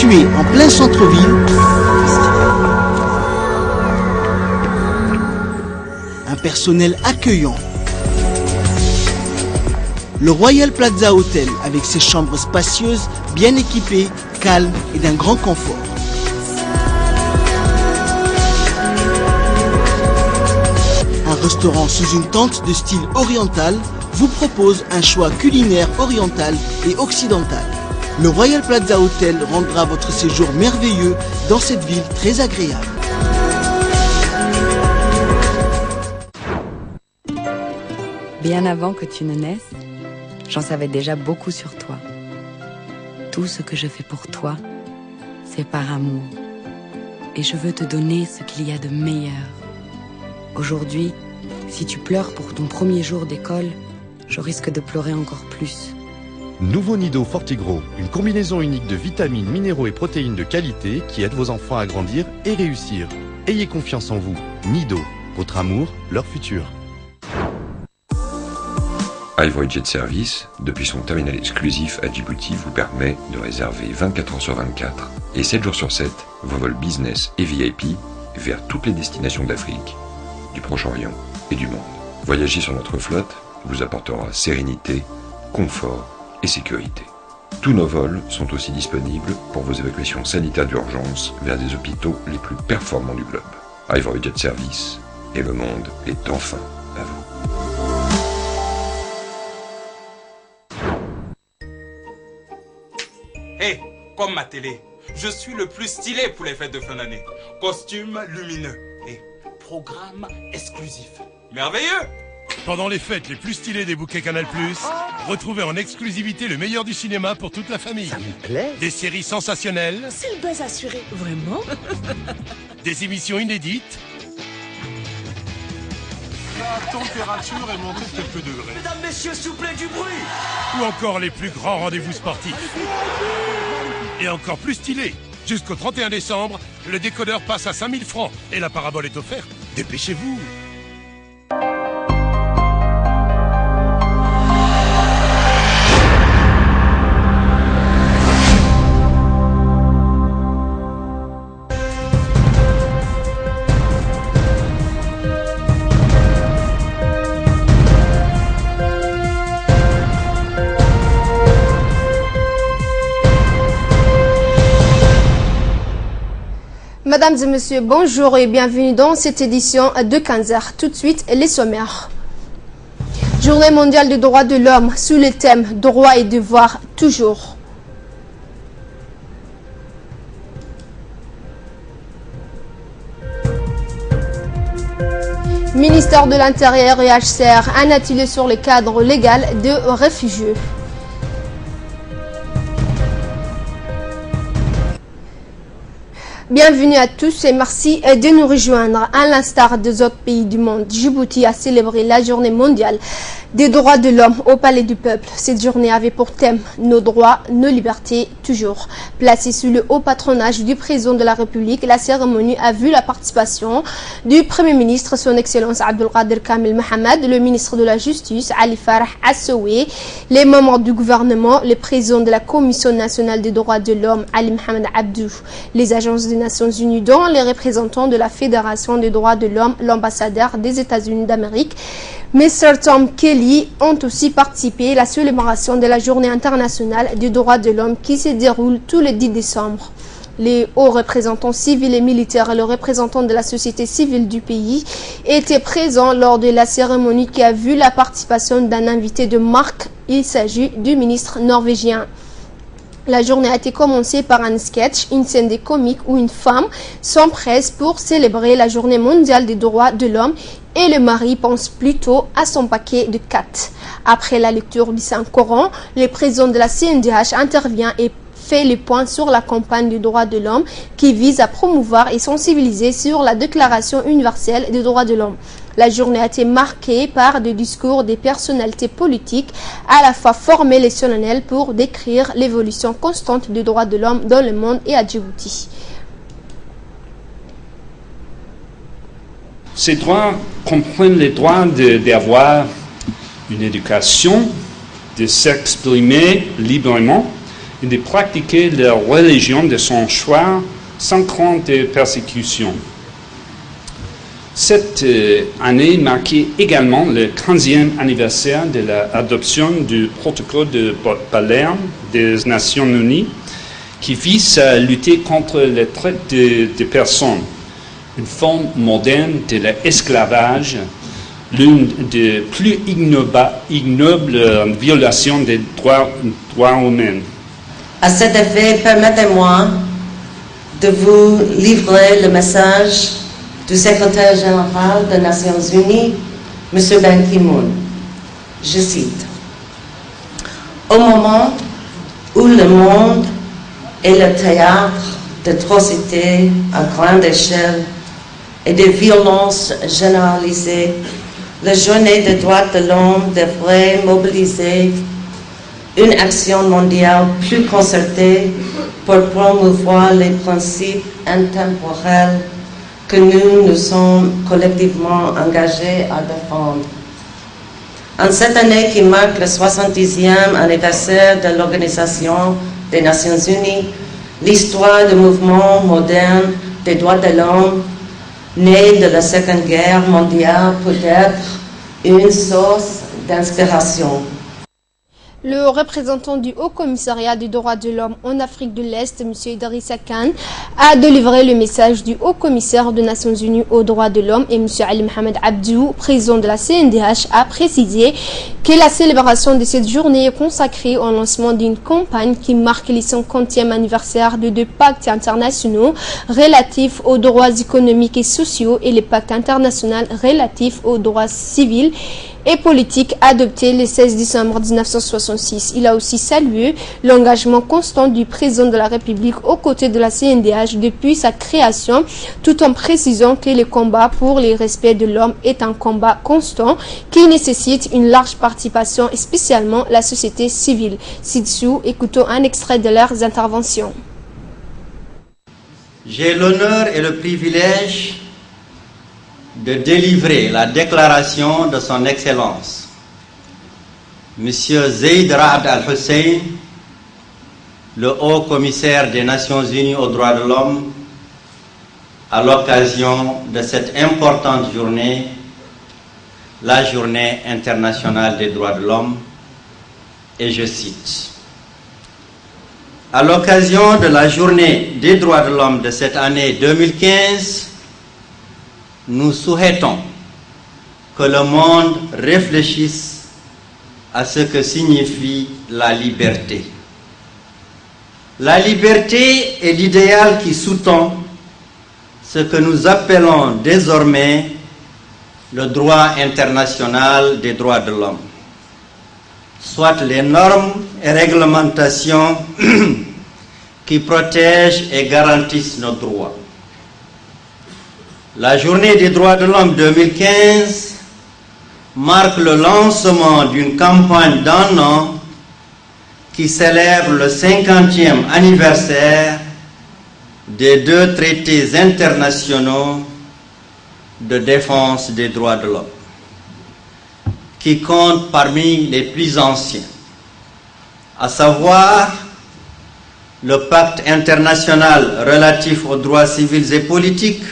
Situé en plein centre-ville, un personnel accueillant. Le Royal Plaza Hotel, avec ses chambres spacieuses, bien équipées, calmes et d'un grand confort. Un restaurant sous une tente de style oriental vous propose un choix culinaire oriental et occidental. Le Royal Plaza Hotel rendra votre séjour merveilleux dans cette ville très agréable. Bien avant que tu ne naisses, j'en savais déjà beaucoup sur toi. Tout ce que je fais pour toi, c'est par amour. Et je veux te donner ce qu'il y a de meilleur. Aujourd'hui, si tu pleures pour ton premier jour d'école, je risque de pleurer encore plus. Nouveau Nido Fortigro, une combinaison unique de vitamines, minéraux et protéines de qualité qui aide vos enfants à grandir et réussir. Ayez confiance en vous. Nido, votre amour, leur futur. Ivory Jet Service, depuis son terminal exclusif à Djibouti, vous permet de réserver 24 heures sur 24 et 7 jours sur 7 vos vols business et VIP vers toutes les destinations d'Afrique, du Proche-Orient et du monde. Voyager sur notre flotte vous apportera sérénité, confort et sécurité. Tous nos vols sont aussi disponibles pour vos évacuations sanitaires d'urgence vers des hôpitaux les plus performants du globe. Ivory Jet Service, et le monde est enfin à vous. Hey, comme ma télé, je suis le plus stylé pour les fêtes de fin d'année. Costume lumineux et programme exclusif. Merveilleux! Pendant les fêtes les plus stylées des bouquets Canal+, retrouvez en exclusivité le meilleur du cinéma pour toute la famille. Ça me plaît. Des séries sensationnelles. C'est le buzz assuré. Vraiment? Des émissions inédites. La température est montée de quelques degrés. Mesdames, messieurs, s'il vous plaît, du bruit. Ou encore les plus grands rendez-vous sportifs. Et encore plus stylé. Jusqu'au 31 décembre, le décodeur passe à 5000 francs et la parabole est offerte. Dépêchez-vous. Mesdames et messieurs, bonjour et bienvenue dans cette édition de 15h. Tout de suite, les sommaires. Journée mondiale des droits de l'homme sous le thème « Droits et devoirs toujours ». Ministère de l'Intérieur et HCR, un atelier sur le cadre légal de réfugiés. Bienvenue à tous et merci de nous rejoindre. À l'instar des autres pays du monde, Djibouti a célébré la journée mondiale des droits de l'homme au Palais du Peuple. Cette journée avait pour thème « Nos droits, nos libertés, toujours ». Placée sous le haut patronage du président de la République, la cérémonie a vu la participation du Premier ministre, son Excellence Abdelkader Kamel Mohamed, le ministre de la Justice, Ali Farah Assoué, les membres du gouvernement, le président de la Commission nationale des droits de l'homme, Ali Mohamed Abdou, les agences des Nations Unies, dont les représentants de la Fédération des droits de l'homme, l'ambassadeur des États-Unis d'Amérique, Mr. Tom Kelly, ont aussi participé à la célébration de la Journée internationale des droits de l'homme qui se déroule tous les 10 décembre. Les hauts représentants civils et militaires et les représentants de la société civile du pays étaient présents lors de la cérémonie qui a vu la participation d'un invité de marque. Il s'agit du ministre norvégien. La journée a été commencée par un sketch, une scène des comiques où une femme s'empresse pour célébrer la journée mondiale des droits de l'homme et le mari pense plutôt à son paquet de cartes. Après la lecture du Saint-Coran, le président de la CNDH intervient et fait le point sur la campagne des droits de l'homme qui vise à promouvoir et sensibiliser sur la Déclaration universelle des droits de l'homme. La journée a été marquée par des discours des personnalités politiques à la fois formelles et solennelles pour décrire l'évolution constante des droits de l'homme dans le monde et à Djibouti. Ces droits comprennent les droits d'avoir une éducation, de s'exprimer librement et de pratiquer leur religion de son choix sans crainte de persécution. Cette année marquait également le 15e anniversaire de l'adoption du protocole de Palerme des Nations Unies qui vise à lutter contre la traite de personnes, une forme moderne de l'esclavage, l'une des plus ignobles violations des droits humains. À cet effet, permettez-moi de vous livrer le message du secrétaire général des Nations Unies, M. Ban Ki-moon. Je cite: « Au moment où le monde est le théâtre d'atrocités à grande échelle et de violences généralisées, la journée des droits de l'homme devrait mobiliser une action mondiale plus concertée pour promouvoir les principes intemporels que nous nous sommes collectivement engagés à défendre. En cette année qui marque le 70e anniversaire de l'Organisation des Nations Unies, l'histoire du mouvement moderne des droits de l'homme, né de la Seconde Guerre mondiale, peut être une source d'inspiration. Le représentant du Haut Commissariat des droits de l'homme en Afrique de l'Est, M. Idrissa Kane, a délivré le message du Haut Commissaire des Nations Unies aux droits de l'homme et M. Ali Mohamed Abdou, président de la CNDH, a précisé que la célébration de cette journée est consacrée au lancement d'une campagne qui marque le 50e anniversaire de deux pactes internationaux relatifs aux droits économiques et sociaux et le pacte international relatif aux droits civils et politique adopté le 16 décembre 1966. Il a aussi salué l'engagement constant du président de la République aux côtés de la CNDH depuis sa création, tout en précisant que le combat pour le respect de l'homme est un combat constant qui nécessite une large participation, et spécialement la société civile. Ci-dessous, écoutons un extrait de leurs interventions. J'ai l'honneur et le privilège de délivrer la déclaration de son Excellence, M. Zeid Ra'ad Al-Hussein, le Haut Commissaire des Nations Unies aux droits de l'homme, à l'occasion de cette importante journée, la Journée internationale des droits de l'homme, et je cite: « À l'occasion de la Journée des droits de l'homme de cette année 2015, nous souhaitons que le monde réfléchisse à ce que signifie la liberté. La liberté est l'idéal qui sous-tend ce que nous appelons désormais le droit international des droits de l'homme, soit les normes et réglementations qui protègent et garantissent nos droits. La Journée des droits de l'homme 2015 marque le lancement d'une campagne d'un an qui célèbre le 50e anniversaire des deux traités internationaux de défense des droits de l'homme, qui comptent parmi les plus anciens, à savoir le Pacte international relatif aux droits civils et politiques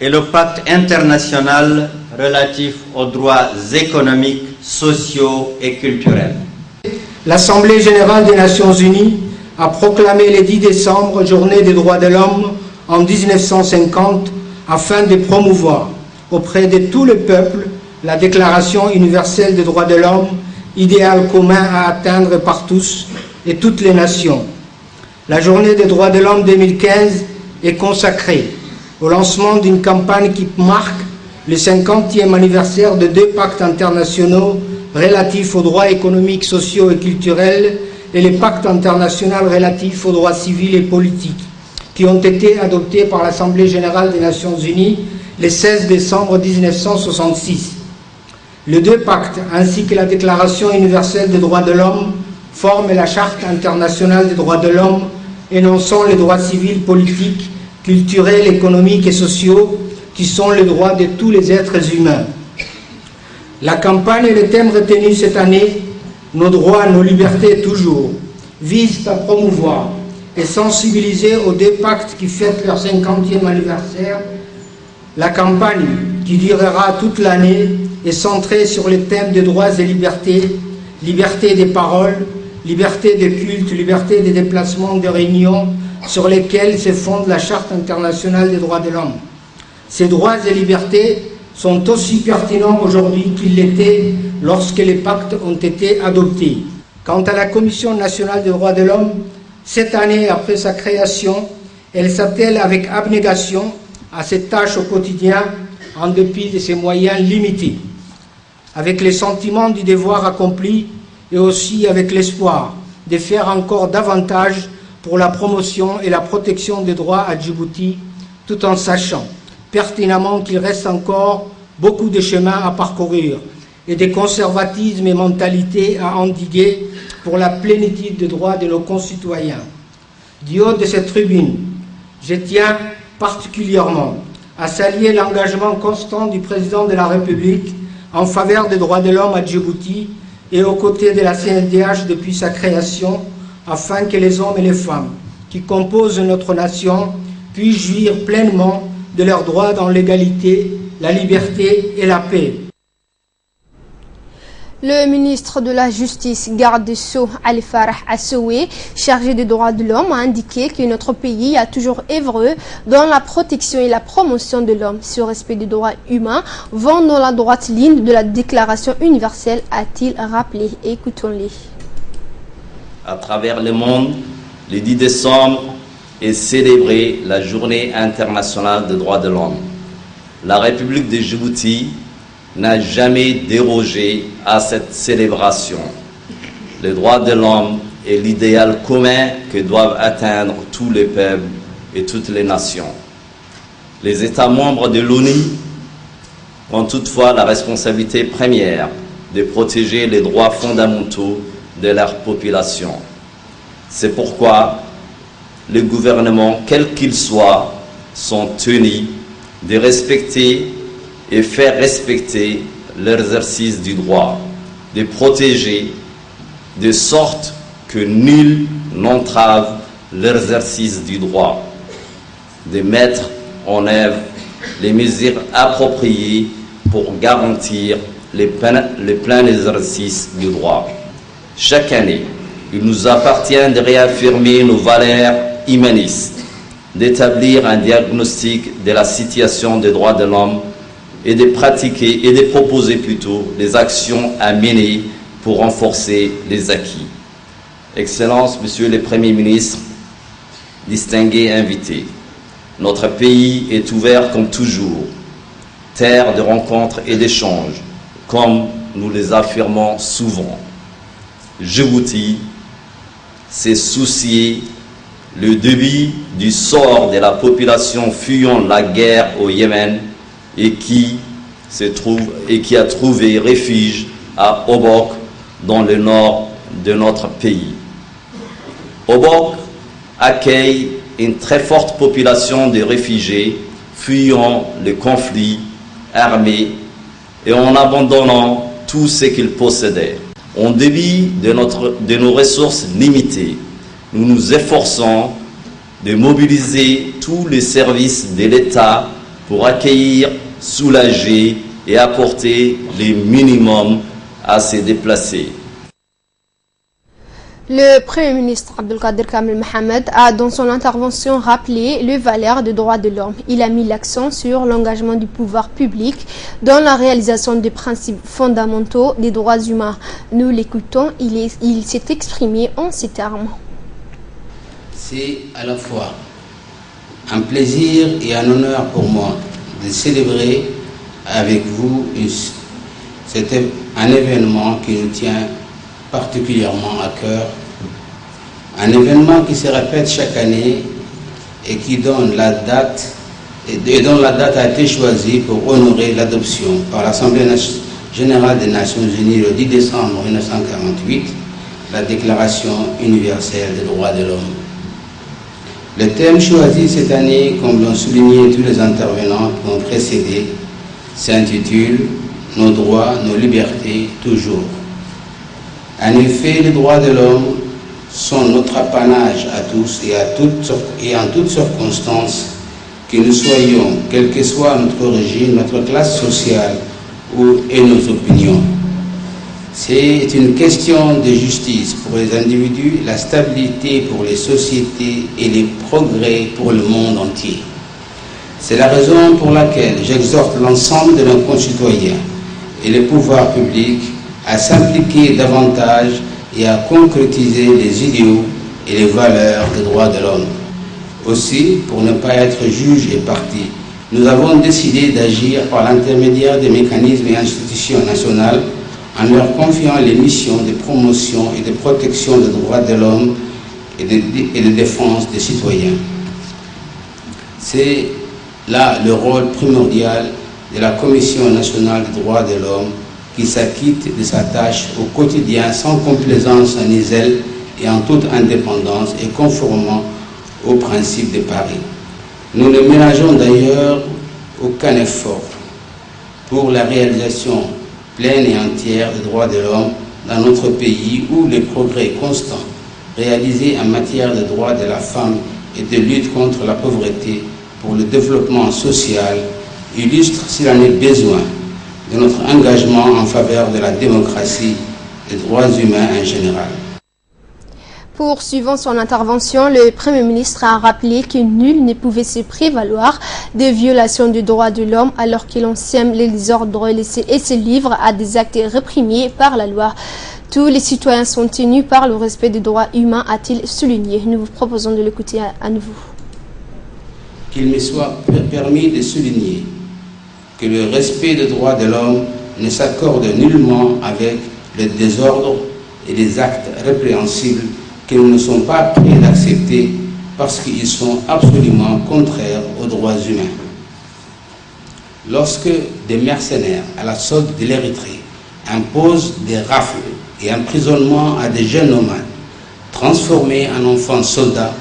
et le Pacte international relatif aux droits économiques, sociaux et culturels. L'Assemblée générale des Nations Unies a proclamé le 10 décembre Journée des droits de l'homme en 1950 afin de promouvoir auprès de tout le peuple la Déclaration universelle des droits de l'homme, idéal commun à atteindre par tous et toutes les nations. La Journée des droits de l'homme 2015 est consacrée au lancement d'une campagne qui marque le 50e anniversaire de deux pactes internationaux relatifs aux droits économiques, sociaux et culturels et le pacte international relatif aux droits civils et politiques, qui ont été adoptés par l'Assemblée générale des Nations Unies le 16 décembre 1966. Les deux pactes, ainsi que la Déclaration universelle des droits de l'homme, forment la Charte internationale des droits de l'homme, énonçant les droits civils, politiques, culturels, économiques et sociaux, qui sont les droits de tous les êtres humains. La campagne et le thème retenu cette année, nos droits, nos libertés toujours, visent à promouvoir et sensibiliser aux deux pactes qui fêtent leur 50e anniversaire. La campagne, qui durera toute l'année, est centrée sur les thèmes des droits et libertés, liberté des paroles, liberté de culte, liberté des déplacements, de réunions, sur lesquels se fonde la Charte internationale des droits de l'homme. Ces droits et libertés sont aussi pertinents aujourd'hui qu'ils l'étaient lorsque les pactes ont été adoptés. Quant à la Commission nationale des droits de l'homme, cette année après sa création, elle s'attelle avec abnégation à cette tâche au quotidien en dépit de ses moyens limités, avec les sentiments du devoir accompli et aussi avec l'espoir de faire encore davantage pour la promotion et la protection des droits à Djibouti, tout en sachant pertinemment qu'il reste encore beaucoup de chemin à parcourir et des conservatismes et mentalités à endiguer pour la plénitude des droits de nos concitoyens. Du haut de cette tribune, je tiens particulièrement à saluer l'engagement constant du président de la République en faveur des droits de l'homme à Djibouti et aux côtés de la CNDH depuis sa création, afin que les hommes et les femmes qui composent notre nation puissent jouir pleinement de leurs droits dans l'égalité, la liberté et la paix. Le ministre de la Justice, garde des Sceaux, Ali Farah Assoué, chargé des droits de l'homme, a indiqué que notre pays a toujours œuvré dans la protection et la promotion de l'homme. Ce respect des droits humains vont dans la droite ligne de la Déclaration universelle, a-t-il rappelé. Écoutons-les. À travers le monde, le 10 décembre est célébrée la Journée internationale des droits de l'homme. La République de Djibouti n'a jamais dérogé à cette célébration. Les droits de l'homme est l'idéal commun que doivent atteindre tous les peuples et toutes les nations. Les États membres de l'ONU ont toutefois la responsabilité première de protéger les droits fondamentaux de leur population. C'est pourquoi les gouvernements, quels qu'ils soient, sont tenus de respecter et faire respecter l'exercice du droit, de protéger de sorte que nul n'entrave l'exercice du droit, de mettre en œuvre les mesures appropriées pour garantir le plein exercice du droit. Chaque année, il nous appartient de réaffirmer nos valeurs humanistes, d'établir un diagnostic de la situation des droits de l'homme et de pratiquer et de proposer plutôt les actions à mener pour renforcer les acquis. Excellences, Monsieur le Premier ministre, distingués invités, notre pays est ouvert comme toujours, terre de rencontres et d'échanges, comme nous les affirmons souvent. Djibouti s'est soucié le début du sort de la population fuyant la guerre au Yémen et qui a trouvé refuge à Obok dans le nord de notre pays. Obok accueille une très forte population de réfugiés fuyant le conflit armé et en abandonnant tout ce qu'ils possédaient. En dépit de nos ressources limitées, nous nous efforçons de mobiliser tous les services de l'État pour accueillir, soulager et apporter le minimum à ces déplacés. Le Premier ministre Abdelkader Kamel Mohamed a dans son intervention rappelé les valeurs des droits de l'homme. Il a mis l'accent sur l'engagement du pouvoir public dans la réalisation des principes fondamentaux des droits humains. Nous l'écoutons, il s'est exprimé en ces termes. C'est à la fois un plaisir et un honneur pour moi de célébrer avec vous c'était un événement qui nous tient particulièrement à cœur, un événement qui se répète chaque année et qui donne la date et dont la date a été choisie pour honorer l'adoption par l'Assemblée générale des Nations Unies le 10 décembre 1948, la Déclaration universelle des droits de l'homme. Le thème choisi cette année, comme l'ont souligné tous les intervenants qui ont précédé, s'intitule « Nos droits, nos libertés, toujours ». En effet, les droits de l'homme sont notre apanage à tous et en toutes circonstances, que nous soyons, quelle que soit notre origine, notre classe sociale et nos opinions. C'est une question de justice pour les individus, la stabilité pour les sociétés et les progrès pour le monde entier. C'est la raison pour laquelle j'exhorte l'ensemble de nos concitoyens et les pouvoirs publics à s'impliquer davantage et à concrétiser les idéaux et les valeurs des droits de l'homme. Aussi, pour ne pas être juge et partie, nous avons décidé d'agir par l'intermédiaire des mécanismes et institutions nationales en leur confiant les missions de promotion et de protection des droits de l'homme et de défense des citoyens. C'est là le rôle primordial de la Commission nationale des droits de l'homme qui s'acquitte de sa tâche au quotidien sans complaisance ni zèle et en toute indépendance et conformément aux principes de Paris. Nous ne ménageons d'ailleurs aucun effort pour la réalisation pleine et entière des droits de l'homme dans notre pays où les progrès constants réalisés en matière de droits de la femme et de lutte contre la pauvreté pour le développement social illustrent, s'il en est besoin, de notre engagement en faveur de la démocratie et des droits humains en général. Poursuivant son intervention, le Premier ministre a rappelé que nul ne pouvait se prévaloir des violations des droits de l'homme alors que l'on sème les désordres et se livre à des actes réprimés par la loi. Tous les citoyens sont tenus par le respect des droits humains, a-t-il souligné. Nous vous proposons de l'écouter à nouveau. Qu'il me soit permis de souligner que le respect des droits de l'homme ne s'accorde nullement avec le désordre et les actes répréhensibles que nous ne sommes pas prêts d'accepter parce qu'ils sont absolument contraires aux droits humains. Lorsque des mercenaires à la solde de l'Érythrée imposent des rafles et emprisonnements à des jeunes nomades transformés en enfants soldats,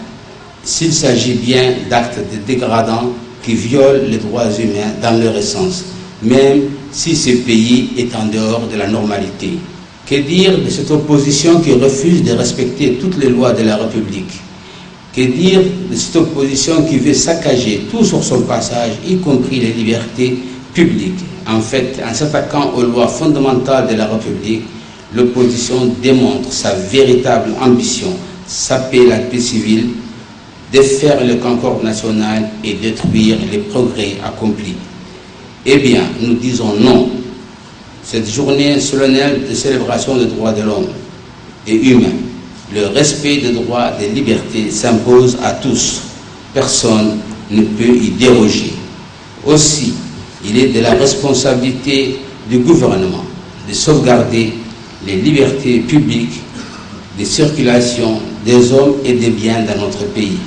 s'il s'agit bien d'actes dégradants qui violent les droits humains dans leur essence, même si ce pays est en dehors de la normalité. Que dire de cette opposition qui refuse de respecter toutes les lois de la République? Que dire de cette opposition qui veut saccager tout sur son passage, y compris les libertés publiques? En fait, en s'attaquant aux lois fondamentales de la République, l'opposition démontre sa véritable ambition, saper la paix civile, défaire le concorde national et détruire les progrès accomplis. Eh bien, nous disons non. Cette journée solennelle de célébration des droits de l'homme et humain, le respect des droits et des libertés s'impose à tous. Personne ne peut y déroger. Aussi, il est de la responsabilité du gouvernement de sauvegarder les libertés publiques de circulation des hommes et des biens dans notre pays.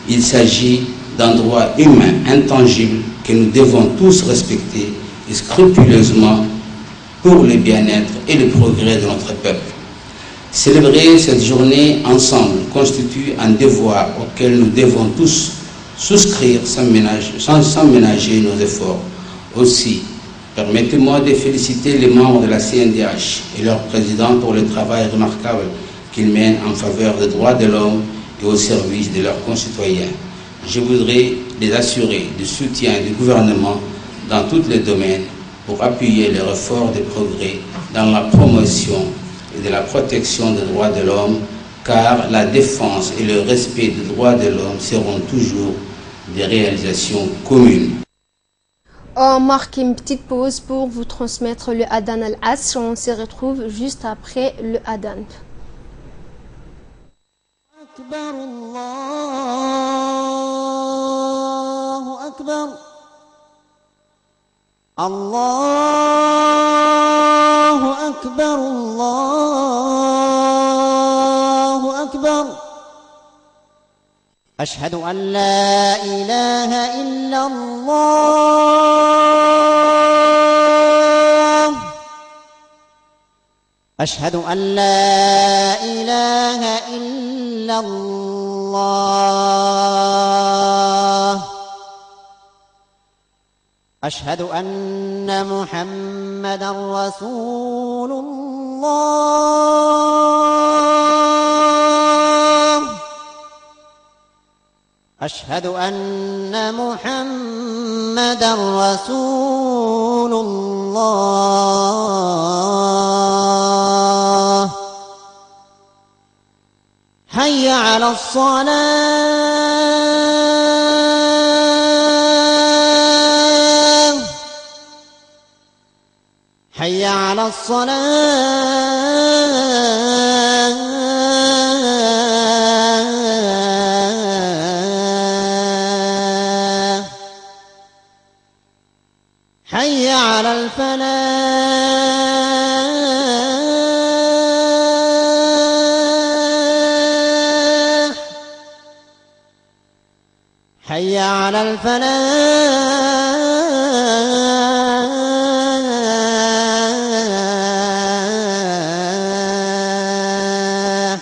Il s'agit d'un droit humain intangible que nous devons tous respecter et scrupuleusement pour le bien-être et le progrès de notre peuple. Célébrer cette journée ensemble constitue un devoir auquel nous devons tous souscrire sans ménager nos efforts. Aussi, permettez-moi de féliciter les membres de la CNDH et leur président pour le travail remarquable qu'ils mènent en faveur des droits de l'homme et au service de leurs concitoyens. Je voudrais les assurer du soutien du gouvernement dans tous les domaines pour appuyer les efforts de progrès dans la promotion et de la protection des droits de l'homme, car la défense et le respect des droits de l'homme seront toujours des réalisations communes. On marque une petite pause pour vous transmettre le Adhan al-Asr. On se retrouve juste après le Adhan. الله أكبر الله أكبر أشهد أن لا إله إلا الله أشهد أن لا إله إلا الله أشهد أن محمدا رسول الله أشهد أن محمدا رسول الله حي على الصلاة حي على الصلاة حي على الفلاح حي على الفلاح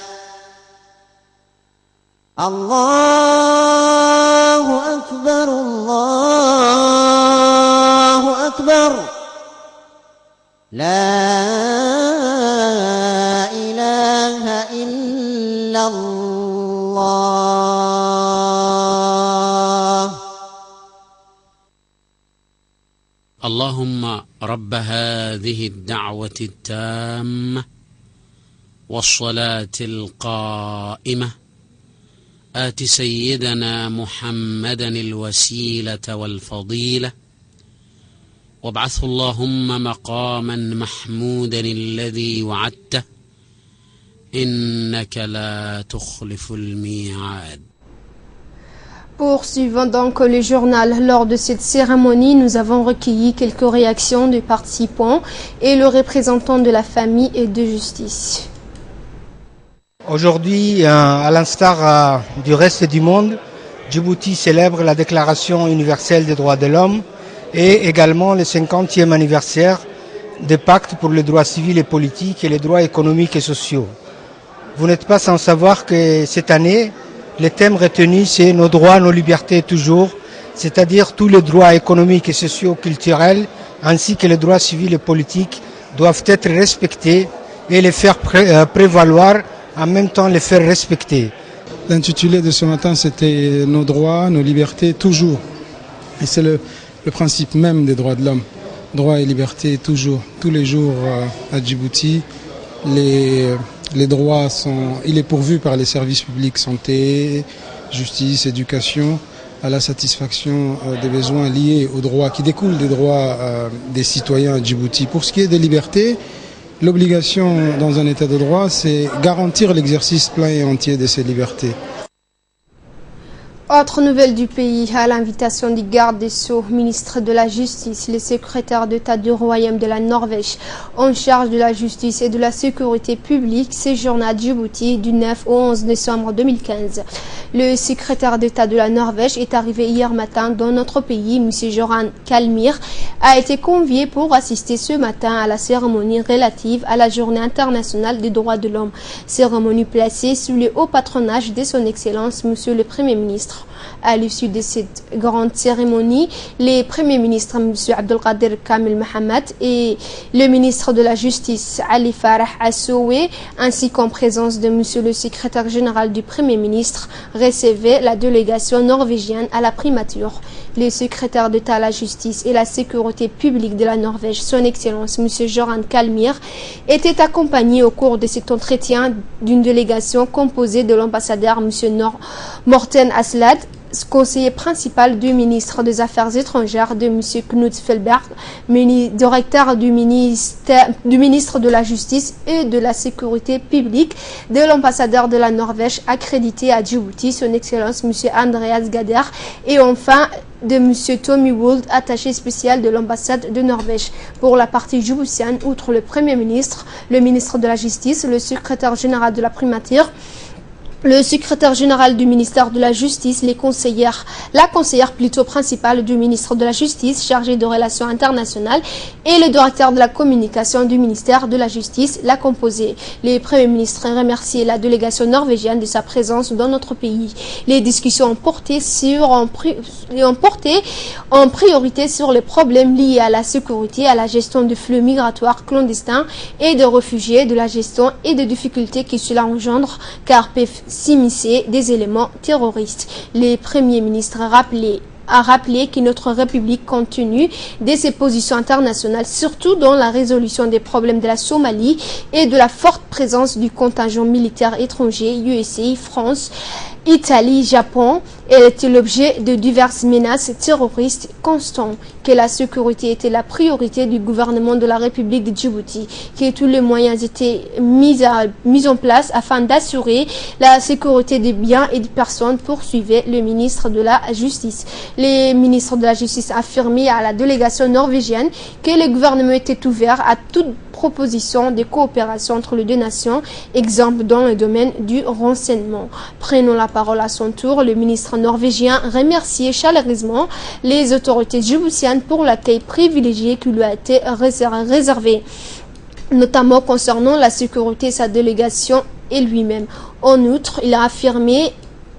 الله أكبر الله أكبر لا إله إلا الله اللهم رب هذه الدعوة التامة والصلاة القائمة آت سيدنا محمدا الوسيلة والفضيلة وابعثه اللهم مقاما محمودا الذي وعدته إنك لا تخلف الميعاد. Poursuivant donc le journal, lors de cette cérémonie, nous avons recueilli quelques réactions des participants et le représentant de la famille et de justice. Aujourd'hui, à l'instar du reste du monde, Djibouti célèbre la Déclaration universelle des droits de l'homme et également le 50e anniversaire des pactes pour les droits civils et politiques et les droits économiques et sociaux. Vous n'êtes pas sans savoir que cette année, le thème retenu, c'est nos droits, nos libertés toujours, c'est-à-dire tous les droits économiques et sociaux, culturels, ainsi que les droits civils et politiques doivent être respectés et les faire prévaloir, en même temps les faire respecter. L'intitulé de ce matin, c'était nos droits, nos libertés toujours. Et c'est le principe même des droits de l'homme. Droits et libertés toujours. Tous les jours à Djibouti, les droits il est pourvu par les services publics, santé, justice, éducation, à la satisfaction des besoins liés aux droits qui découlent des droits des citoyens à Djibouti. Pour ce qui est des libertés, l'obligation dans un état de droit, c'est garantir l'exercice plein et entier de ces libertés. Autre nouvelle du pays, à l'invitation du garde des Sceaux, ministre de la Justice, le secrétaire d'État du Royaume de la Norvège en charge de la justice et de la sécurité publique séjourne à Djibouti du 9 au 11 décembre 2015. Le secrétaire d'État de la Norvège est arrivé hier matin dans notre pays. M. Göran Kalmyr a été convié pour assister ce matin à la cérémonie relative à la Journée internationale des droits de l'homme. Cérémonie placée sous le haut patronage de son Excellence, M. le Premier ministre. À l'issue de cette grande cérémonie, les premiers ministres M. Abdelkader Kamel Mohamed et le ministre de la Justice Ali Farah Assoué, ainsi qu'en présence de M. le secrétaire général du Premier ministre, recevaient la délégation norvégienne à la primature. Le secrétaire d'État à la Justice et la sécurité publique de la Norvège, son Excellence M. Göran Kalmyr, était accompagné au cours de cet entretien d'une délégation composée de l'ambassadeur M. Morten Aslad, conseiller principal du ministre des Affaires étrangères, de M. Knut Felberg, directeur du ministre de la Justice et de la Sécurité publique, de l'ambassadeur de la Norvège accrédité à Djibouti, son Excellence M. Andreas Gader, et enfin de M. Tommy Wold, attaché spécial de l'ambassade de Norvège. Pour la partie djiboutienne, outre le Premier ministre, le ministre de la Justice, le secrétaire général de la primature, le secrétaire général du ministère de la Justice, la conseillère principale du ministre de la Justice chargée de relations internationales et le directeur de la communication du ministère de la Justice l'a composé. Le Premier ministre a remercié la délégation norvégienne de sa présence dans notre pays. Les discussions ont porté en priorité sur les problèmes liés à la sécurité, à la gestion des flux migratoires clandestins et de réfugiés, de la gestion et des difficultés que cela engendre, car s'immiscer des éléments terroristes. Le Premier ministre a rappelé que notre République, compte tenu de ses positions internationales, surtout dans la résolution des problèmes de la Somalie et de la forte présence du contingent militaire étranger, USA, France, Italie, Japon, elle était l'objet de diverses menaces terroristes constantes, que la sécurité était la priorité du gouvernement de la République de Djibouti, que tous les moyens étaient mis en place afin d'assurer la sécurité des biens et des personnes, poursuivait le ministre de la Justice. Le ministre de la Justice a affirmé à la délégation norvégienne que le gouvernement était ouvert à toute proposition de coopération entre les deux nations, exemple dans le domaine du renseignement. Prenons la parole à son tour, le ministre norvégien remerciait chaleureusement les autorités djiboutiennes pour l'accueil privilégié qui lui a été réservé, notamment concernant la sécurité de sa délégation et lui-même. En outre, il a affirmé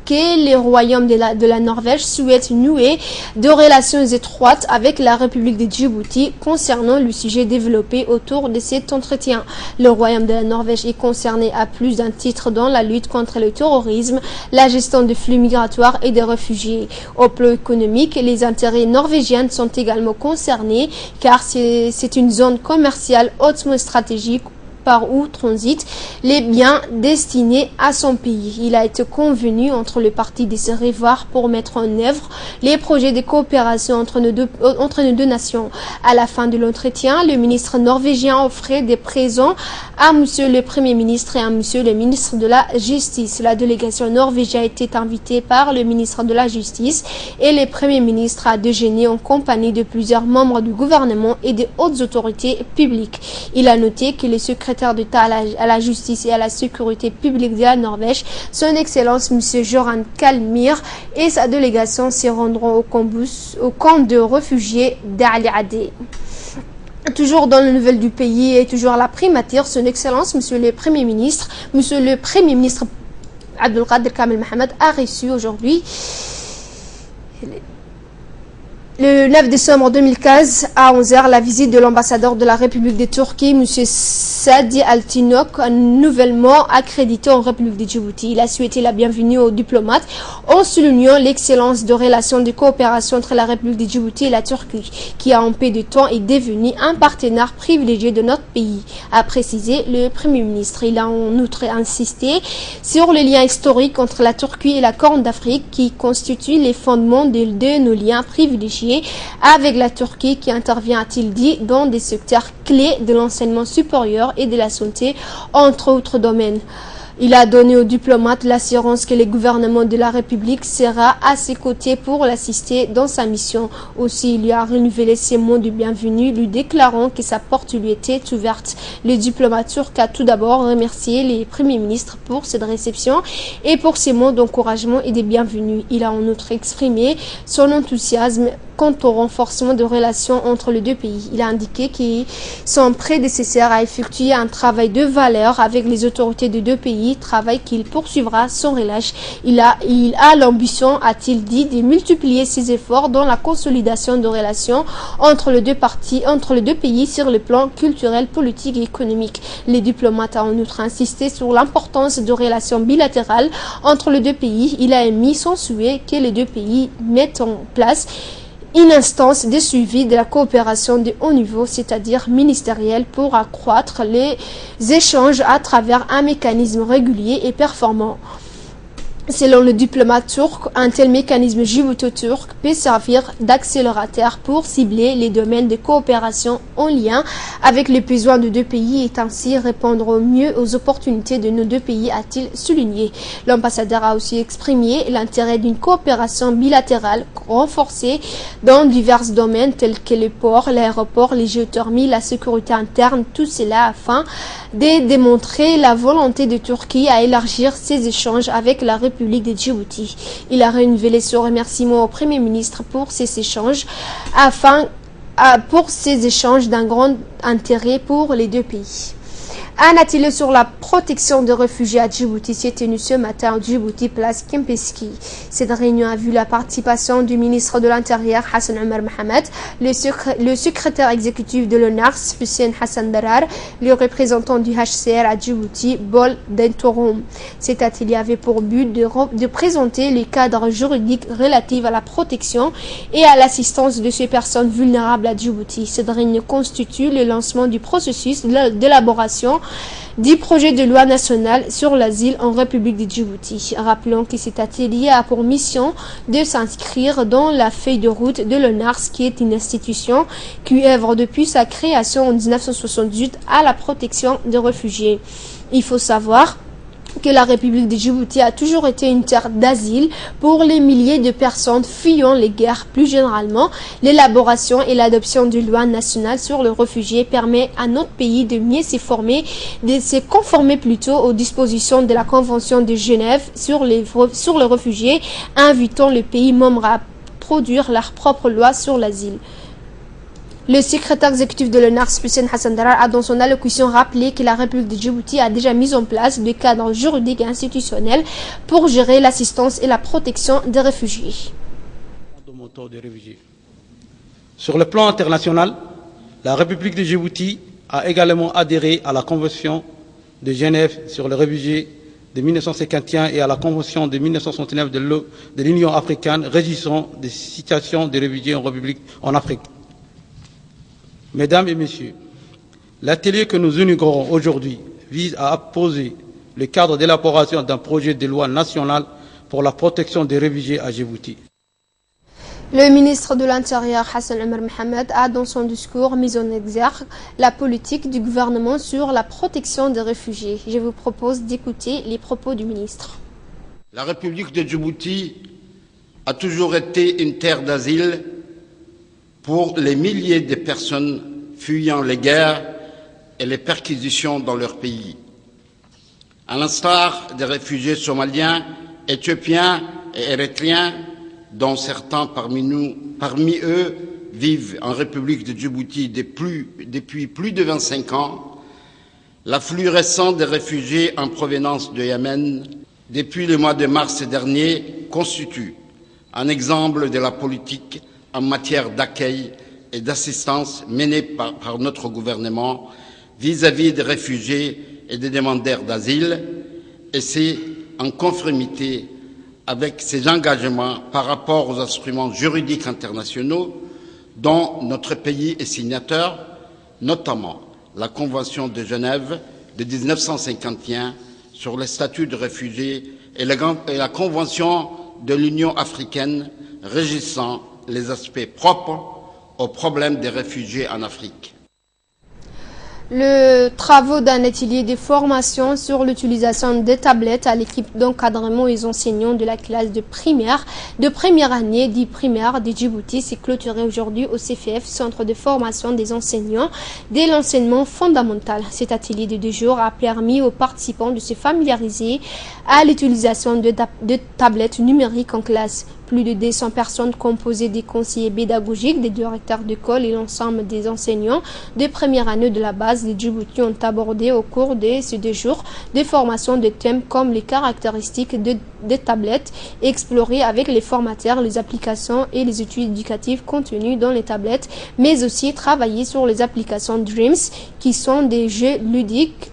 que le royaume de la Norvège souhaite nouer de relations étroites avec la République de Djibouti concernant le sujet développé autour de cet entretien. Le royaume de la Norvège est concerné à plus d'un titre dans la lutte contre le terrorisme, la gestion des flux migratoires et des réfugiés. Au plan économique, les intérêts norvégiens sont également concernés car c'est une zone commerciale hautement stratégique par où transitent les biens destinés à son pays. Il a été convenu entre les parties de se revoir pour mettre en œuvre les projets de coopération entre nos deux nations. À la fin de l'entretien, le ministre norvégien offrait des présents à monsieur le Premier ministre et à monsieur le ministre de la Justice. La délégation norvégienne était invitée par le ministre de la Justice et le Premier ministre à déjeuner en compagnie de plusieurs membres du gouvernement et des hautes autorités publiques. Il a noté que le secrétaire d'État à la justice et à la sécurité publique de la Norvège, son Excellence M. Göran Kalmyr et sa délégation se rendront au camp de réfugiés d'Ali Adé. Toujours dans les nouvelles du pays et toujours à la primature, son Excellence M. le Premier ministre, Abdelkader Kamel Mohamed a reçu aujourd'hui le 9 décembre 2015, à 11h, la visite de l'ambassadeur de la République de Turquie, M. Sadi Altinok, nouvellement accrédité en République de Djibouti. Il a souhaité la bienvenue aux diplomates en soulignant l'excellence de relations de coopération entre la République de Djibouti et la Turquie, qui a en peu de temps est devenu un partenaire privilégié de notre pays, a précisé le Premier ministre. Il a en outre insisté sur les liens historiques entre la Turquie et la Corne d'Afrique qui constituent les fondements de nos liens privilégiés avec la Turquie qui intervient, a-t-il dit, dans des secteurs clés de l'enseignement supérieur et de la santé, entre autres domaines. Il a donné aux diplomates l'assurance que le gouvernement de la République sera à ses côtés pour l'assister dans sa mission. Aussi, il lui a renouvelé ses mots de bienvenue, lui déclarant que sa porte lui était ouverte. Le diplomate turc a tout d'abord remercié les premiers ministres pour cette réception et pour ses mots d'encouragement et de bienvenue. Il a en outre exprimé son enthousiasme quant au renforcement de relations entre les deux pays. Il a indiqué que son prédécesseur a effectué un travail de valeur avec les autorités des deux pays, travail qu'il poursuivra sans relâche. Il a l'ambition, a-t-il dit, de multiplier ses efforts dans la consolidation de relations entre les deux pays sur le plan culturel, politique et économique. Les diplomates ont en outre insisté sur l'importance de relations bilatérales entre les deux pays. Il a émis son souhait que les deux pays mettent en place une instance de suivi de la coopération de haut niveau, c'est-à-dire ministérielle, pour accroître les échanges à travers un mécanisme régulier et performant. Selon le diplomate turc, un tel mécanisme djibouto-turc peut servir d'accélérateur pour cibler les domaines de coopération en lien avec les besoins de deux pays et ainsi répondre au mieux aux opportunités de nos deux pays, a-t-il souligné. L'ambassadeur a aussi exprimé l'intérêt d'une coopération bilatérale renforcée dans divers domaines tels que le port, l'aéroport, les géothermies, la sécurité interne, tout cela afin de démontrer la volonté de Turquie à élargir ses échanges avec la République de Djibouti. Il a renouvelé son remerciement au Premier ministre pour ces échanges d'un grand intérêt pour les deux pays. Un atelier sur la protection des réfugiés à Djibouti s'est tenu ce matin à Djibouti, place Kempeski. Cette réunion a vu la participation du ministre de l'Intérieur Hassan Omar Mohamed, le secrétaire exécutif de l'ONARS Hussein Hassan Darar, le représentant du HCR à Djibouti, Bol Dentorum. Cet atelier avait pour but de présenter les cadres juridiques relatifs à la protection et à l'assistance de ces personnes vulnérables à Djibouti. Cette réunion constitue le lancement du processus d'élaboration du projet de loi nationale sur l'asile en République de Djibouti. Rappelons que cet atelier a pour mission de s'inscrire dans la feuille de route de l'ONARS, qui est une institution qui œuvre depuis sa création en 1978 à la protection des réfugiés. Il faut savoir que la République de Djibouti a toujours été une terre d'asile pour les milliers de personnes fuyant les guerres. Plus généralement, l'élaboration et l'adoption d'une loi nationale sur les réfugiés permet à notre pays de mieux se former, de se conformer plutôt aux dispositions de la Convention de Genève sur les réfugiés, invitant les pays membres à produire leur propre loi sur l'asile. Le secrétaire exécutif de l'ONARS, Hussein Hassan Darar, a dans son allocution rappelé que la République de Djibouti a déjà mis en place des cadres juridiques et institutionnels pour gérer l'assistance et la protection des réfugiés. Sur le plan international, la République de Djibouti a également adhéré à la Convention de Genève sur les réfugiés de 1951 et à la Convention de 1969 de l'Union africaine régissant des situations des réfugiés en Afrique. Mesdames et Messieurs, l'atelier que nous inaugurons aujourd'hui vise à poser le cadre d'élaboration d'un projet de loi national pour la protection des réfugiés à Djibouti. Le ministre de l'Intérieur Hassan Omar Mohamed a dans son discours mis en exergue la politique du gouvernement sur la protection des réfugiés. Je vous propose d'écouter les propos du ministre. La République de Djibouti a toujours été une terre d'asile pour les milliers de personnes fuyant les guerres et les perquisitions dans leur pays. À l'instar des réfugiés somaliens, éthiopiens et érythréens, dont certains parmi eux vivent en République de Djibouti depuis plus de 25 ans, l'afflux récent des réfugiés en provenance de Yémen depuis le mois de mars dernier constitue un exemple de la politique en matière d'accueil et d'assistance menée par notre gouvernement vis-à-vis des réfugiés et des demandeurs d'asile, et c'est en conformité avec ses engagements par rapport aux instruments juridiques internationaux dont notre pays est signataire, notamment la Convention de Genève de 1951 sur le statut de réfugié et la Convention de l'Union africaine régissant les aspects propres aux problèmes des réfugiés en Afrique. Le travaux d'un atelier de formation sur l'utilisation des tablettes à l'équipe d'encadrement et aux enseignants de la classe de première année dit primaire de Djibouti s'est clôturé aujourd'hui au CFF, Centre de formation des enseignants de l'enseignement fondamental. Cet atelier de 2 jours a permis aux participants de se familiariser à l'utilisation de tablettes numériques en classe. Plus de 200 personnes composées des conseillers pédagogiques, des directeurs d'école et l'ensemble des enseignants de première année de la base de Djibouti ont abordé au cours de ces 2 jours des formations de thèmes comme les caractéristiques des tablettes, explorer avec les formateurs les applications et les études éducatives contenues dans les tablettes, mais aussi travailler sur les applications Dreams qui sont des jeux ludiques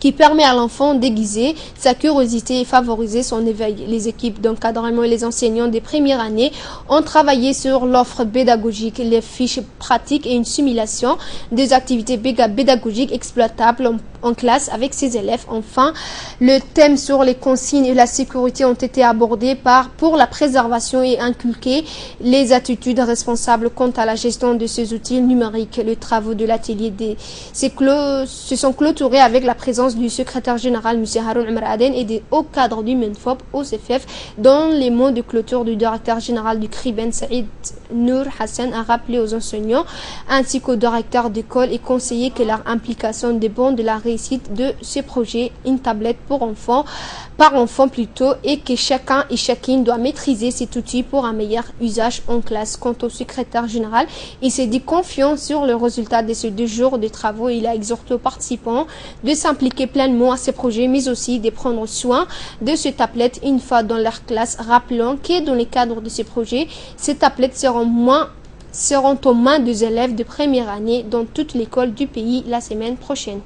qui permet à l'enfant d'aiguiser sa curiosité et favoriser son éveil. Les équipes d'encadrement et les enseignants des premières années ont travaillé sur l'offre pédagogique, les fiches pratiques et une simulation des activités pédagogiques exploitables en classe avec ses élèves. Enfin, le thème sur les consignes et la sécurité ont été abordés pour la préservation et inculquer les attitudes responsables quant à la gestion de ces outils numériques. Les travaux de l'atelier se sont clôturés avec la présence du secrétaire général M. Haroun Omar Aden et des hauts cadres du MENFOP au CFF, dans les mots de clôture du directeur général du CRIBEN, Saïd Nour Hassan, a rappelé aux enseignants ainsi qu'aux directeurs d'école et conseillers que leur implication dépend de la réussite de ce projet, une tablette pour enfants, par enfant plutôt, et que chacun et chacune doit maîtriser cet outil pour un meilleur usage en classe. Quant au secrétaire général, il s'est dit confiant sur le résultat de ces 2 jours de travaux. Il a exhorté aux participants de s'impliquer pleinement à ces projets, mais aussi de prendre soin de ces tablettes une fois dans leur classe, rappelant que dans le cadre de ces projets, ces tablettes seront aux mains des élèves de première année dans toute l'école du pays la semaine prochaine.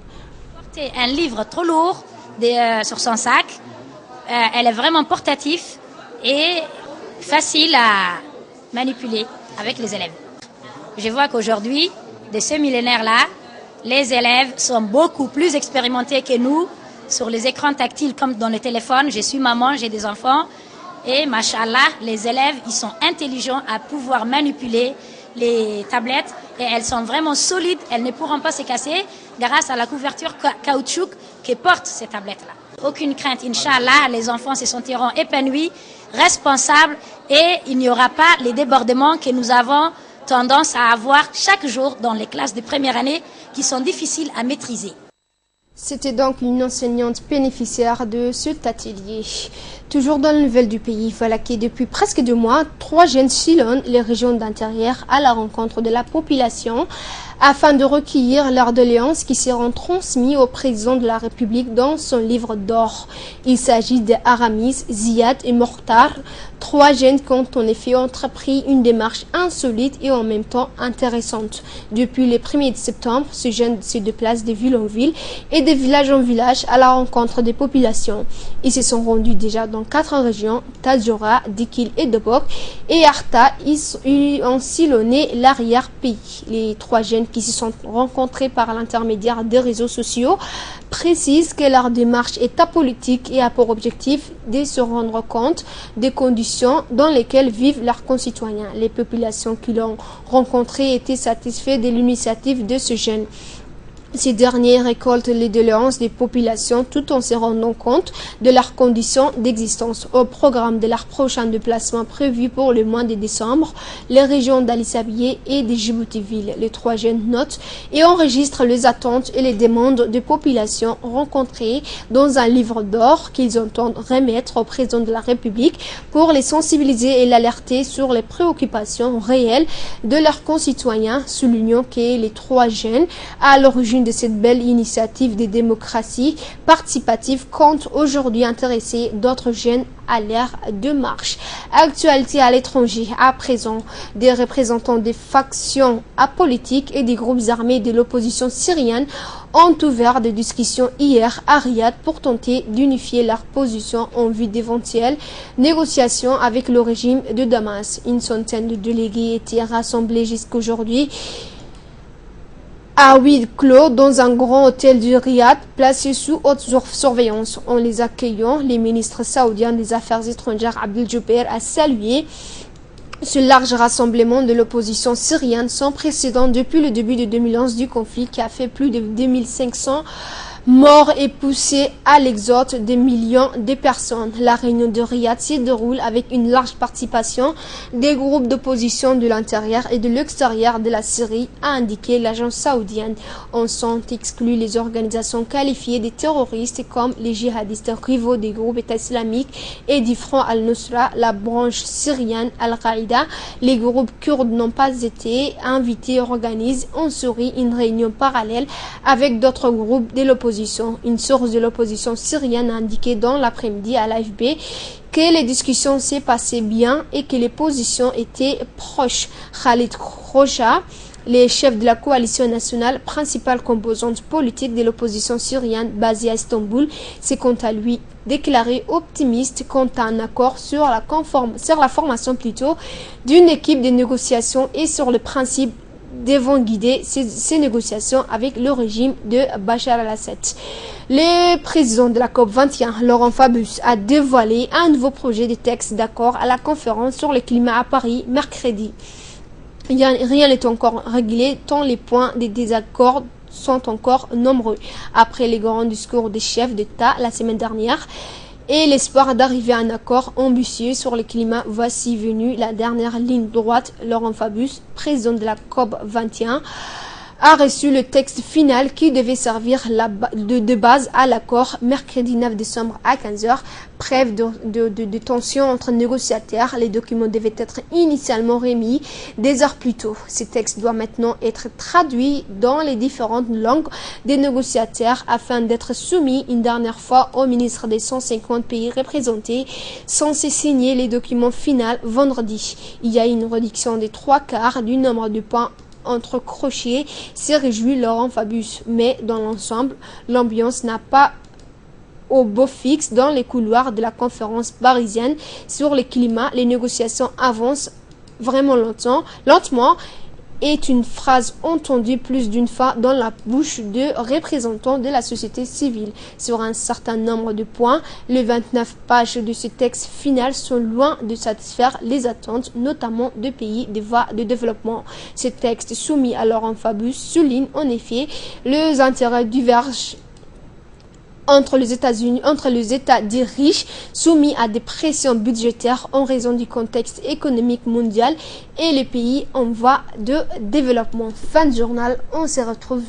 C'est un livre trop lourd sur son sac. Elle est vraiment portatif et facile à manipuler avec les élèves. Je vois qu'aujourd'hui, de ce millénaire-là, les élèves sont beaucoup plus expérimentés que nous sur les écrans tactiles comme dans le téléphone. Je suis maman, j'ai des enfants et machallah, les élèves, ils sont intelligents à pouvoir manipuler les tablettes et elles sont vraiment solides, elles ne pourront pas se casser grâce à la couverture caoutchouc que portent ces tablettes-là. Aucune crainte, Inch'Allah, les enfants se sentiront épanouis, responsables et il n'y aura pas les débordements que nous avons tendance à avoir chaque jour dans les classes de première année qui sont difficiles à maîtriser. C'était donc une enseignante bénéficiaire de cet atelier. Toujours dans les nouvelles du pays, voilà que depuis presque 2 mois, 3 jeunes sillonnent les régions d'intérieur à la rencontre de la population afin de recueillir leurs doléances qui seront transmises au président de la République dans son livre d'or. Il s'agit d'Aramis, Ziad et Mokhtar, 3 jeunes qui ont en effet entrepris une démarche insolite et en même temps intéressante. Depuis le 1er septembre, ces jeunes se déplacent de ville en ville et de village en village à la rencontre des populations. Ils se sont rendus déjà dans 4 régions, Tadjoura, Dikil et Dobok, et Arta. Ils ont sillonné l'arrière-pays. Les 3 jeunes qui se sont rencontrés par l'intermédiaire des réseaux sociaux précisent que leur démarche est apolitique et a pour objectif de se rendre compte des conditions dans lesquelles vivent leurs concitoyens. Les populations qui l'ont rencontré étaient satisfaites de l'initiative de ce jeune. Ces derniers récoltent les doléances des populations tout en se rendant compte de leurs conditions d'existence. Au programme de leur prochain déplacement prévu pour le mois de décembre, les régions d'Ali-Sabié et de Djibouti-Ville. Les 3 jeunes notent et enregistrent les attentes et les demandes des populations rencontrées dans un livre d'or qu'ils entendent remettre au président de la République pour les sensibiliser et l'alerter sur les préoccupations réelles de leurs concitoyens, soulignant que les 3 jeunes à l'origine de cette belle initiative de démocratie participative compte aujourd'hui intéresser d'autres jeunes à l'ère de marche. Actualité à l'étranger, à présent, des représentants des factions apolitiques et des groupes armés de l'opposition syrienne ont ouvert des discussions hier à Riyad pour tenter d'unifier leur position en vue d'éventuelles négociations avec le régime de Damas. Une centaine de délégués étaient rassemblés jusqu'aujourd'hui à huis clos dans un grand hôtel du Riyad placé sous haute surveillance. En les accueillant, le ministre saoudien des Affaires étrangères Abdel Jubeir a salué ce large rassemblement de l'opposition syrienne sans précédent depuis le début de 2011 du conflit qui a fait plus de 2500 morts et poussé à l'exode des millions de personnes. La réunion de Riyad se déroule avec une large participation des groupes d'opposition de l'intérieur et de l'extérieur de la Syrie, a indiqué l'agence saoudienne. En sont exclues les organisations qualifiées de terroristes comme les djihadistes rivaux des groupes État islamique et du Front al-Nusra, la branche syrienne Al-Qaïda. Les groupes kurdes n'ont pas été invités et organisent en Syrie une réunion parallèle avec d'autres groupes de l'opposition. Une source de l'opposition syrienne a indiqué dans l'après-midi à l'AFP que les discussions s'est passées bien et que les positions étaient proches. Khalid Khoja, le chef de la coalition nationale, principale composante politique de l'opposition syrienne basée à Istanbul, s'est quant à lui déclaré optimiste quant à un accord sur la formation d'une équipe de négociation et sur le principe devant guider ces négociations avec le régime de Bachar al-Assad. Le président de la COP21, Laurent Fabius, a dévoilé un nouveau projet de texte d'accord à la conférence sur le climat à Paris mercredi. Rien n'est encore réglé tant les points de désaccord sont encore nombreux. Après les grands discours des chefs d'État la semaine dernière et l'espoir d'arriver à un accord ambitieux sur le climat, voici venue la dernière ligne droite. Laurent Fabius, président de la COP21, a reçu le texte final qui devait servir de base à l'accord mercredi 9 décembre à 15h. Trêve de tension entre négociateurs. Les documents devaient être initialement remis des heures plus tôt. Ce texte doit maintenant être traduit dans les différentes langues des négociateurs afin d'être soumis une dernière fois au ministre des 150 pays représentés, censé signer les documents finaux vendredi. Il y a une réduction des 3/4 du nombre de points entre crochets, s'est réjoui Laurent Fabius. Mais dans l'ensemble, l'ambiance n'a pas au beau fixe dans les couloirs de la conférence parisienne sur le climat. Les négociations avancent vraiment lentement, est une phrase entendue plus d'une fois dans la bouche de représentants de la société civile. Sur un certain nombre de points, les 29 pages de ce texte final sont loin de satisfaire les attentes, notamment de pays de voie de développement. Ce texte soumis à Laurent Fabius souligne en effet les intérêts divergents entre les États dits riches soumis à des pressions budgétaires en raison du contexte économique mondial et les pays en voie de développement. Fin de journal, on se retrouve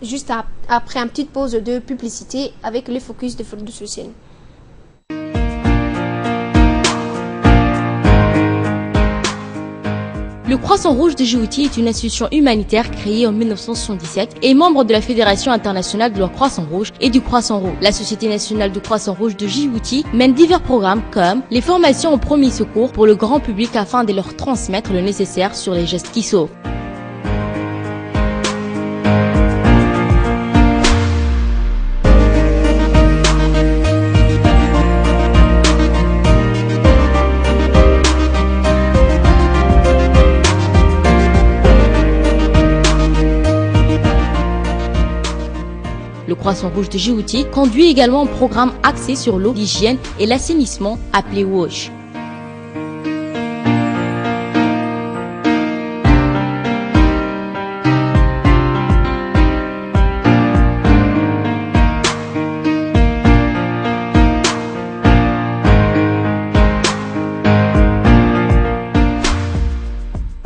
juste après une petite pause de publicité avec le focus de Ferdous Hussein. Le Croissant Rouge de Djibouti est une institution humanitaire créée en 1977 et membre de la Fédération internationale de la Croissant Rouge et du Croissant Rouge. La Société nationale du Croissant Rouge de Djibouti mène divers programmes comme les formations aux premiers secours pour le grand public afin de leur transmettre le nécessaire sur les gestes qui sauvent. Le Croissant Rouge de Djibouti conduit également un programme axé sur l'eau, l'hygiène et l'assainissement appelé WASH.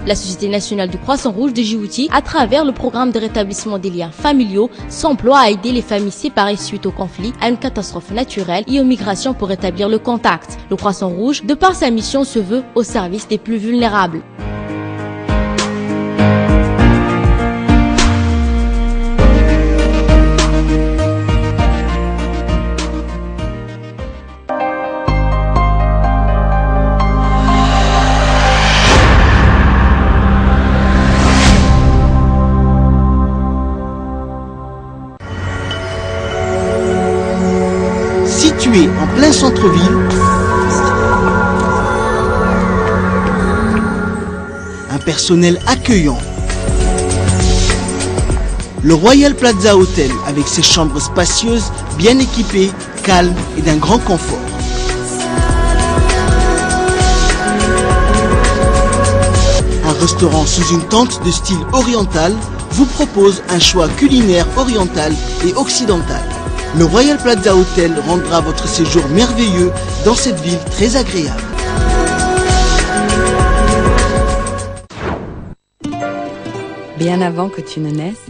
La Société nationale du Croissant Rouge de Djibouti, à travers le programme de rétablissement des liens familiaux, s'emploie à aider les familles séparées suite au conflit, à une catastrophe naturelle et aux migrations pour rétablir le contact. Le Croissant Rouge, de par sa mission, se veut au service des plus vulnérables. Situé en plein centre-ville, un personnel accueillant, le Royal Plaza Hotel avec ses chambres spacieuses, bien équipées, calmes et d'un grand confort. Un restaurant sous une tente de style oriental vous propose un choix culinaire oriental et occidental. Le Royal Plaza Hotel rendra votre séjour merveilleux dans cette ville très agréable. Bien avant que tu ne naisses,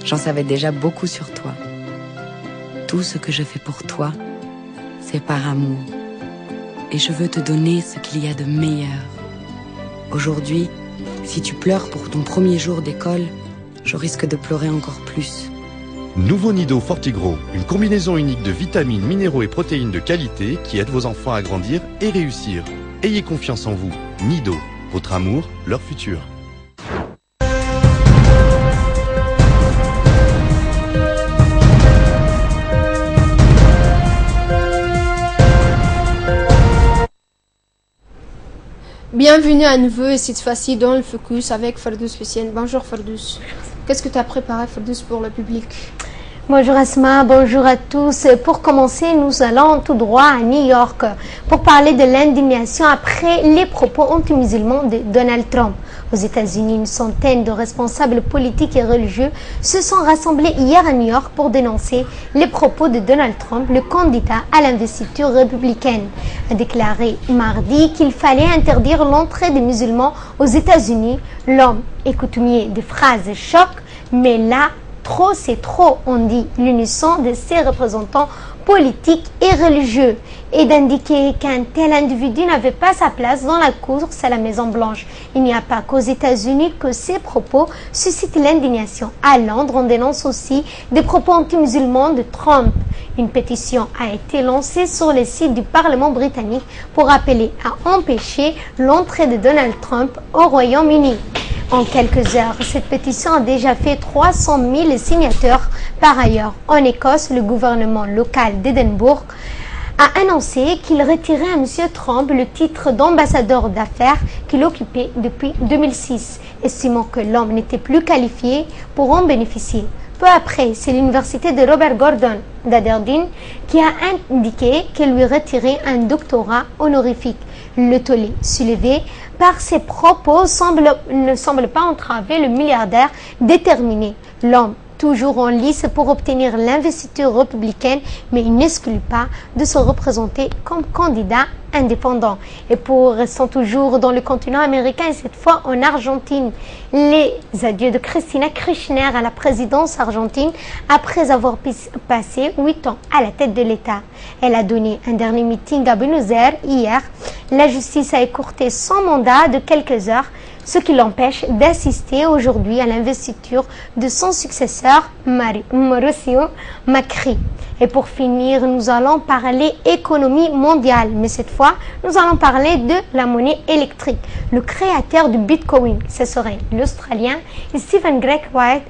j'en savais déjà beaucoup sur toi. Tout ce que je fais pour toi, c'est par amour. Et je veux te donner ce qu'il y a de meilleur. Aujourd'hui, si tu pleures pour ton premier jour d'école, je risque de pleurer encore plus. Nouveau Nido Fortigro, une combinaison unique de vitamines, minéraux et protéines de qualité qui aide vos enfants à grandir et réussir. Ayez confiance en vous. Nido, votre amour, leur futur. Bienvenue à nouveau et cette fois-ci dans le focus avec Ferdous Hussein. Bonjour Ferdous. Qu'est-ce que tu as préparé Ferdous pour le public? Bonjour Asma, bonjour à tous. Pour commencer, nous allons tout droit à New York pour parler de l'indignation après les propos anti-musulmans de Donald Trump. Aux États-Unis, une centaine de responsables politiques et religieux se sont rassemblés hier à New York pour dénoncer les propos de Donald Trump, le candidat à l'investiture républicaine, a déclaré mardi qu'il fallait interdire l'entrée des musulmans aux États-Unis. L'homme est coutumier des phrases choc Mais là, trop c'est trop, on dit l'unisson de ses représentants politiques et religieux, et d'indiquer qu'un tel individu n'avait pas sa place dans la course à la Maison-Blanche. Il n'y a pas qu'aux États-Unis que ces propos suscitent l'indignation. À Londres, on dénonce aussi des propos anti-musulmans de Trump. Une pétition a été lancée sur le site du Parlement britannique pour appeler à empêcher l'entrée de Donald Trump au Royaume-Uni. En quelques heures, cette pétition a déjà fait 300 000 signatures. Par ailleurs, en Écosse, le gouvernement local d'Édimbourg a annoncé qu'il retirait à M. Trump le titre d'ambassadeur d'affaires qu'il occupait depuis 2006, estimant que l'homme n'était plus qualifié pour en bénéficier. Peu après, c'est l'université de Robert Gordon d'Aberdeen qui a indiqué qu'elle lui retirait un doctorat honorifique. Le tollé soulevé par ses propos ne semble pas entraver le milliardaire déterminé. L'homme, toujours en lice pour obtenir l'investiture républicaine, mais il n'exclut pas de se représenter comme candidat indépendant. Et pour restant toujours dans le continent américain, et cette fois en Argentine, les adieux de Cristina Kirchner à la présidence argentine après avoir passé 8 ans à la tête de l'État. Elle a donné un dernier meeting à Buenos Aires hier. La justice a écourté son mandat de quelques heures, ce qui l'empêche d'assister aujourd'hui à l'investiture de son successeur, Mauricio Macri. Et pour finir, nous allons parler économie mondiale, mais cette fois, nous allons parler de la monnaie électrique. Le créateur du Bitcoin, ce serait l'Australien Stephen Wright.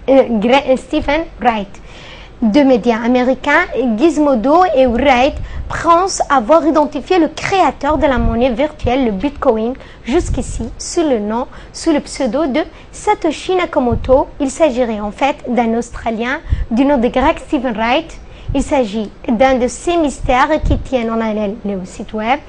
Deux médias américains, Gizmodo et Wright, pensent avoir identifié le créateur de la monnaie virtuelle, le Bitcoin, jusqu'ici sous le pseudo de Satoshi Nakamoto. Il s'agirait en fait d'un Australien du nom de Greg Stephen Wright. Il s'agit d'un de ces mystères qui tiennent en haleine le site web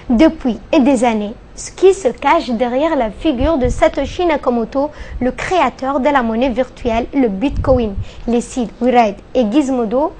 depuis des années. Ce qui se cache derrière la figure de Satoshi Nakamoto, le créateur de la monnaie virtuelle, le Bitcoin. Les sites Wright et Gizmodo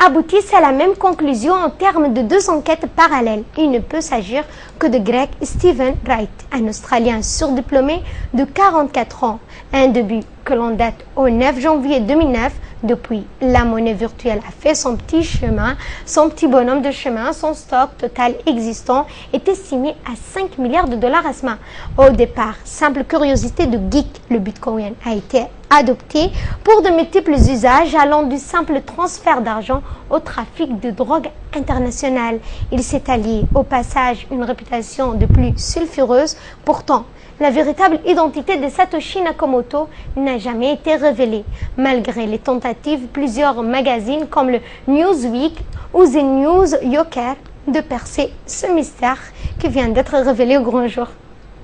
aboutissent à la même conclusion en termes de deux enquêtes parallèles. Il ne peut s'agir que de Greg Stephen Wright, un Australien surdiplômé de 44 ans. Un début que l'on date au 9 janvier 2009. Depuis, la monnaie virtuelle a fait son petit chemin, son petit bonhomme de chemin. Son stock total existant est estimé à 5 milliards de dollars à ce moment. Au départ, simple curiosité de geek, le Bitcoin a été adopté pour de multiples usages allant du simple transfert d'argent au trafic de drogue internationale. Il s'est allié au passage une réputation de plus sulfureuse. Pourtant, la véritable identité de Satoshi Nakamoto n'a jamais été révélée. Malgré les tentatives, plusieurs magazines comme le Newsweek ou The News Yorker de percer ce mystère qui vient d'être révélé au grand jour.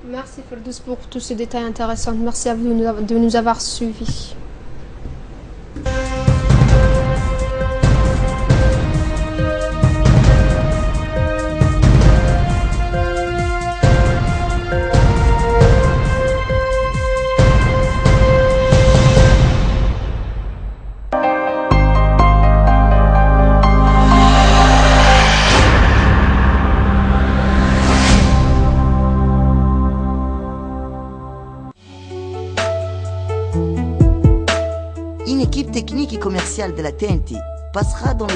Merci Ferdous pour tous ces détails intéressants. Merci à vous de nous avoir suivis. Technique et commerciale de la TNT passera dans les